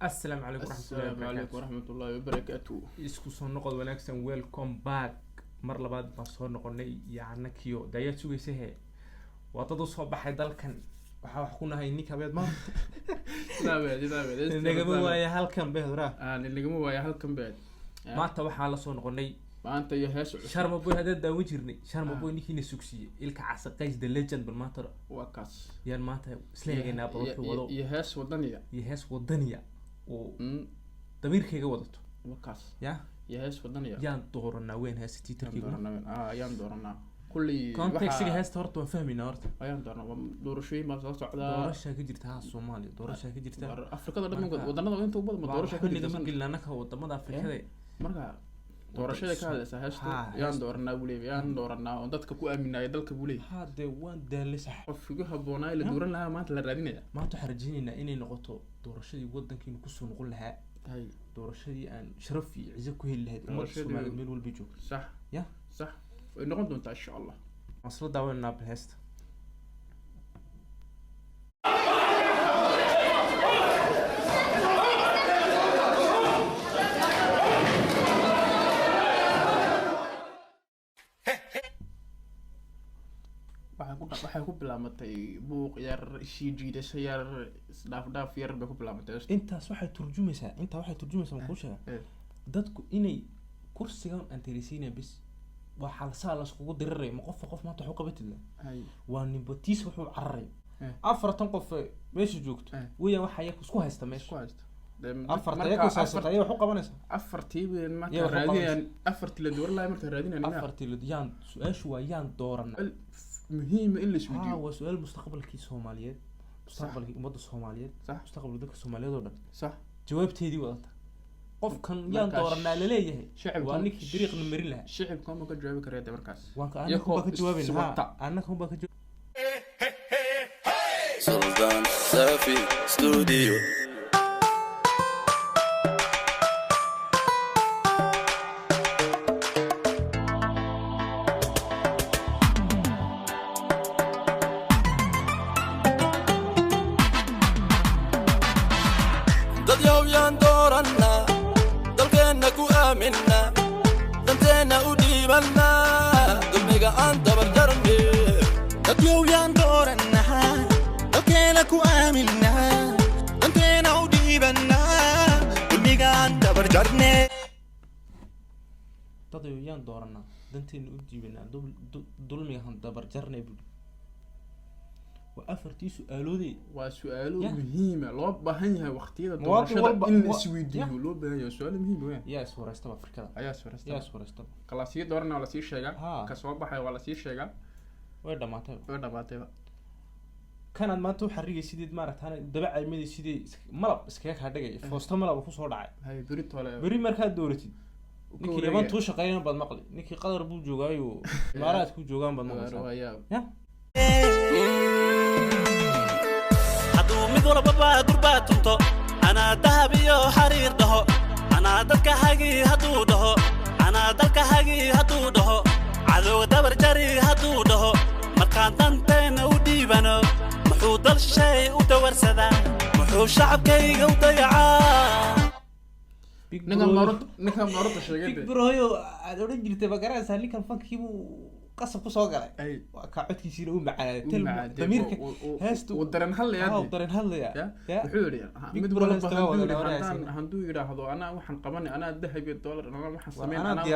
السلام عليكم ورحمة الله السلام عليكم وبركاته. ورحمة الله وبركاته. isku soo noqod wanaagsan welcome back mar labaad baan soo noqonay yaanakiyo dayaad sugaysahe waa dad u soo baxay dalkan waxa wax ku nahay ninka beed ma nagama waaya halkan beed raa nagama waaya halkan beed maanta waxaa la soo noqonay maanta iyo hees sharma boy hadda daawo jirnay sharma boy ninkii na sugsiyay ilka casaqays the legend bal maanta waa kaas yaan maanta isla eegaynaa bal wuxuu wado iyo hees wadaniya iyo hees wadaniya oo damiirkayga wadato waa kaas ya iyo hees wadaniya yaan dooranaa weyn hees tiitarkayga ayaan dooranaa kulli contextiga heesta horta waan fahmaynaa horta ayaan dooranaa doorashooyin baa soo socdaa doorasha ka jirta ha Soomaaliya doorasha ka jirta Afrikada dhan wadannada inta ugu badan doorasho ka jirta Soomaaliya ka wadamada Afrikada marka doorashada ka hadlaysa heesta yaan dooranaa buleey yaan dooranaa oo dadka ku aaminaya dalka buleey hade waan daalis qofkiga haboonaa la dooran lahaa maanta la raadinaya maanta waxaan rajaynaynaa inay noqoto doorashadii wadankiina ku soo noqon lahaa hay doorashadii aan sharaf iyo ciise ku heli lahayd ummadda Soomaaliyeed meel walba joogto صح ya صح way noqon doontaa insha Allah asla daawanaa heesta waxay ku bilaamatay buuq yar shiijiidasho yar dhaaf yar bay ku bilaamatay intaas waxay turjumaysaa ma ku sheega dadku inay kursigan antarisiina bis waa xalsaa la iskugu diriray ma qof maanta wuxuu qabatid waa nimbotiis wuxuu cararay afartan qof meesha joogto weeyaan waxa ay isku haysta meesha afartan ay ku saasatay ay wuxuu qabanaysaa afartii marka raadinayaan afartii la dooran lahayd marka raadinayaan afartii la yaan su'aashu waa yaan dooran muhiim in la isweydiiyo waa su'aal mustaqbalkii Soomaaliyeed mustaqbalkii ummadda Soomaaliyeed mustaqbalka dadka Soomaaliyeed oo dhan صح jawaabteedii wadata qofkan yaan dooranaa la leeyahay waa ninkii dariiqna marin lahaa shicibka ma ka jawaabi karaa markaas waan ka jawaabayna annaka ma ka Sultan Safi Studio yaan dooranaa danteena u diibanaa dulmiga han dabar jarnay buu waa afartii su'aaloodii waa su'aalo muhiim ah loo baahan yahay waqtiyada doorashada in la isweydiiyo loo baahan yahay su'aalo muhiim ah yaa iswaraysta Afrikada yaa iswaraysta kalaasiyo dooranaa la sii sheegaa ka soo baxay waa la sii sheegaa way dhamaatay kanaad maanta u xarigaysidid maaragtaan dabacaymadii sidii malab iskaga ka dhigay foosto malab ku soo dhacay hay bari markaad dooratid ninkii yaman tuu shaqeeyay bad maqli ninkii qadar buu joogaayo imaaraad ku joogaan bad maqli ya haduu mid walba baa durba tunto ana dahab iyo xariir dhaho ana dadka hagi haduu dhaho ana dalka hagi haduu dhaho cadow dabar jari haduu dhaho markaan danteena u dhiibano muxuu dal shay u dawarsada muxuu shacabkayga u dayacaa ninka marada sheegay big broyo aad oran jirtay bagaraysa ninkan fankiibu qasab ku soo galay waa ka codkiisina u macaanay damiirka heestu uu daran hadlaya wuxuu yiri mid walba handuu yiraahdo ana waxaan qabanay ana dahab iyo dollar ana waxaan sameeyay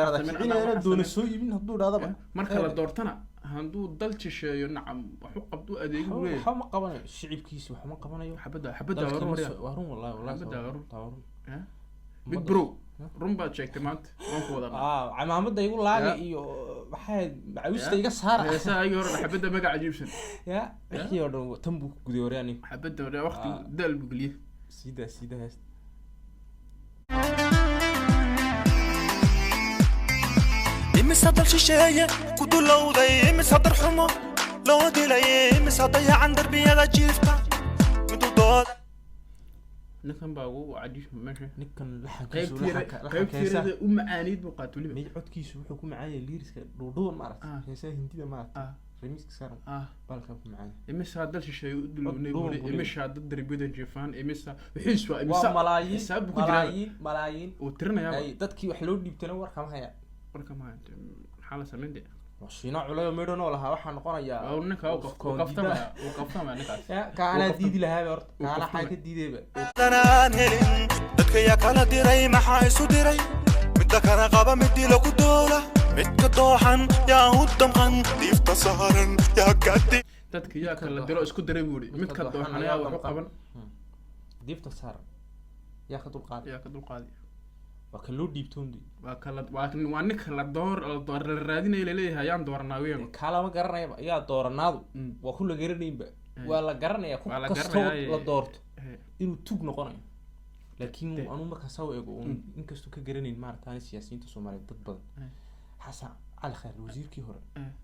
ana doona soo yibin haduu dhaadaba marka la doortana handuu dal jisheeyo nacam wuxuu qabdu adeeg u leeyahay waxa ma qabanayo shicibkiisa waxa ma qabanayo xabada warun wallahi big bro rumba sheegtay maanta waan ku wada camaamada igu laagay iyo maxay macawista iga saar heesa ay hore xabada magac jiibsan ya wixii oo dhan tan buu guday wariyani xabada hore waqti dal buu galiye sida hees imisa dal shisheeye ku dulowday imisa darxumo loo dilay imisa dayacan darbiyada jiifta midudood ninkan baa ugu cajiib meesha ninkan qaybtiisa u macaanid buu qaatay mid codkiisu wuxuu ku macaanay liiriska dhuudhuban ma aragtay heesaha hindida ma aragtay remiska saaran balkan ku macaan imisa dal shishay u dulunay buri imisa dad darbidan jifaan imisa wixiis waa imisa malaayiin oo tirnaya ay dadkii wax loo dhiibtana warkama haya xala sameeyay washina culayo meedhono laha waxa noqonaya oo ninka uu qaftama ninkaas ka ana diidi lahaa horta kaana xay ka diideeba danaan helin dadka ya kala diray maxaa isu diray midda kana qaba midii lagu doola midka dooxan yaa u damqan diifta saaran yaa gadi dadka ya kala diro isku diray buuri midka dooxan yaa wax qaban diifta saaran yaa ka dulqaadi waa kan loo dhiibtoondi waa ninka la door la raadinay leeyahay ayaan dooranaa weyn kala ma garanayba ayaa dooranaadu waa ku la garanaynba waa la garanayaa ku kasto la doorto inuu tug noqonayo laakiin anu marka soo eego inkastoo ka garanayn maartaan siyaasiyiinta Soomaaliyeed dad badan xasan al khair wasiirkii hore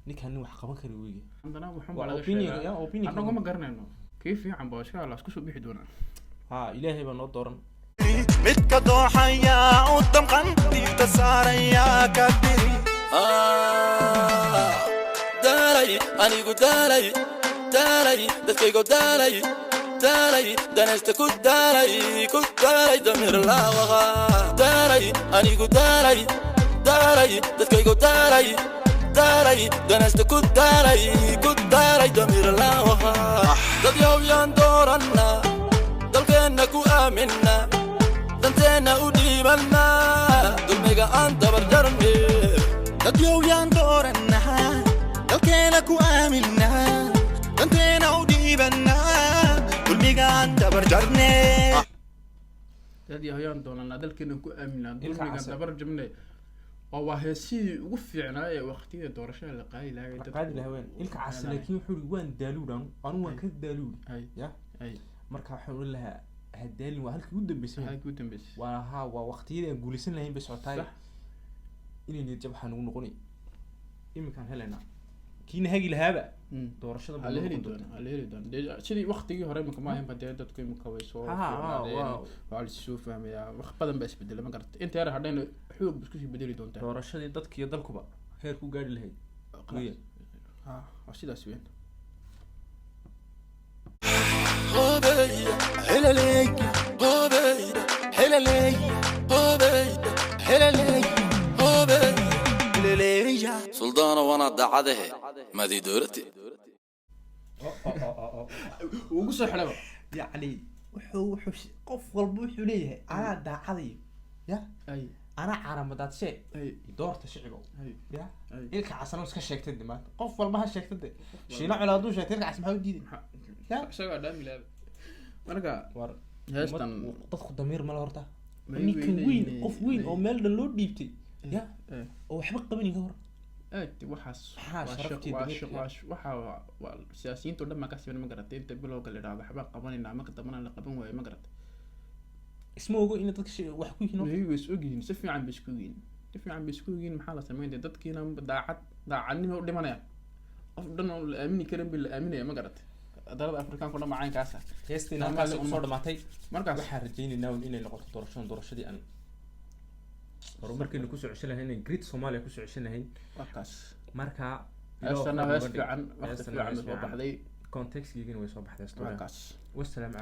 ninkan wax qaban kari weeye andana waxaan baa laga sheegay anagu ma garanayno kayf fiican baa iska la isku soo bixi doonaa ilaahay baa noo dooran midka dooxan yaa u damqan diifta saaran yaa gadi daalay anigu daalay dadkaygo daalay danaysta ku daalay damir laawaqa daalay anigu daalay dadkaygo daalay danaysta ku daalay damir laawaqa dad yow yaan dooranna dalkeenna ku aaminna danteena u dhiibanna dulmiga aan dabar jarne dad yow yaan dooranna dalkeena ku aaminna danteena u dhiibanna dulmiga aan dabar jarne dad yow yaan dooranna dalkeena ku aaminna dulmiga dabar jarne oo waa heesii ugu fiicnaa ee waqtiga doorashada la qaadi lahayn ilka cas laakiin wuxuu waan daaluudan anu waan ka daaluud ya marka waxaan u lahaa hadalin waa halkii ugu dambeysay waa waqtiyada aan guulaysan lahayn bay socotaay inay jab waxaan ugu noqonay iminkaan helena kiina hagi lahaaba doorashada baa la heli doona sidii waqtigii hore ma ahayn badee dadku imika way soo waa la soo fahmayaa wax badan baa isbedelay ma gartay inta yar hadhayna xoog isku sii bedeli doontaa doorashadii dadka iyo dalkuba heer ku gaari lahayd waa sidaas weyn سلطان وانا دعاده مادي دورتي وقصة حلوة يعني وحوش قف والبوح ليه أنا دعادي يا أنا عرمدات شيء دورت شعبه يا إلك عسنا وسك شيك تدي ما قف والبها شيك تدي شينا على دوش ترجع اسمها جديد يا شو دامي لا مرقا هستن تدخل ضمير مال هرتا نيكن وين قف وين أو مال دلود ديبتي يا أو حبق قبني كهر waxaas waxa siyaasiyiintu dhan ma ka siban ma garatay inta bilowga la yiraahdo waxba qabanayna ama ka damana la qaban waayo ma garatay ismoogo in dadka wax ku yihiin way isogyihiin si fiican bay isku yihiin maxaa la sameeyay dadkiina daacadnimo u dhimanaya qof dhan oo la aamini karin bil la aaminaya ma garatay dalada Afrikaanka dhan macaankaas heestina halkaas soo dhamaatay markaas waxaan rajaynaynaa inay noqoto doorashadii aan horumarkeena ku soo ceshanahay grid Soomaaliya ku soo ceshanahay markaas marka asana hees fiican soo baxday context-giina way soo baxday markaas wassalaamu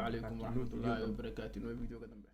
calaykum wa rahmatullaahi wa barakaatuh video ka dambe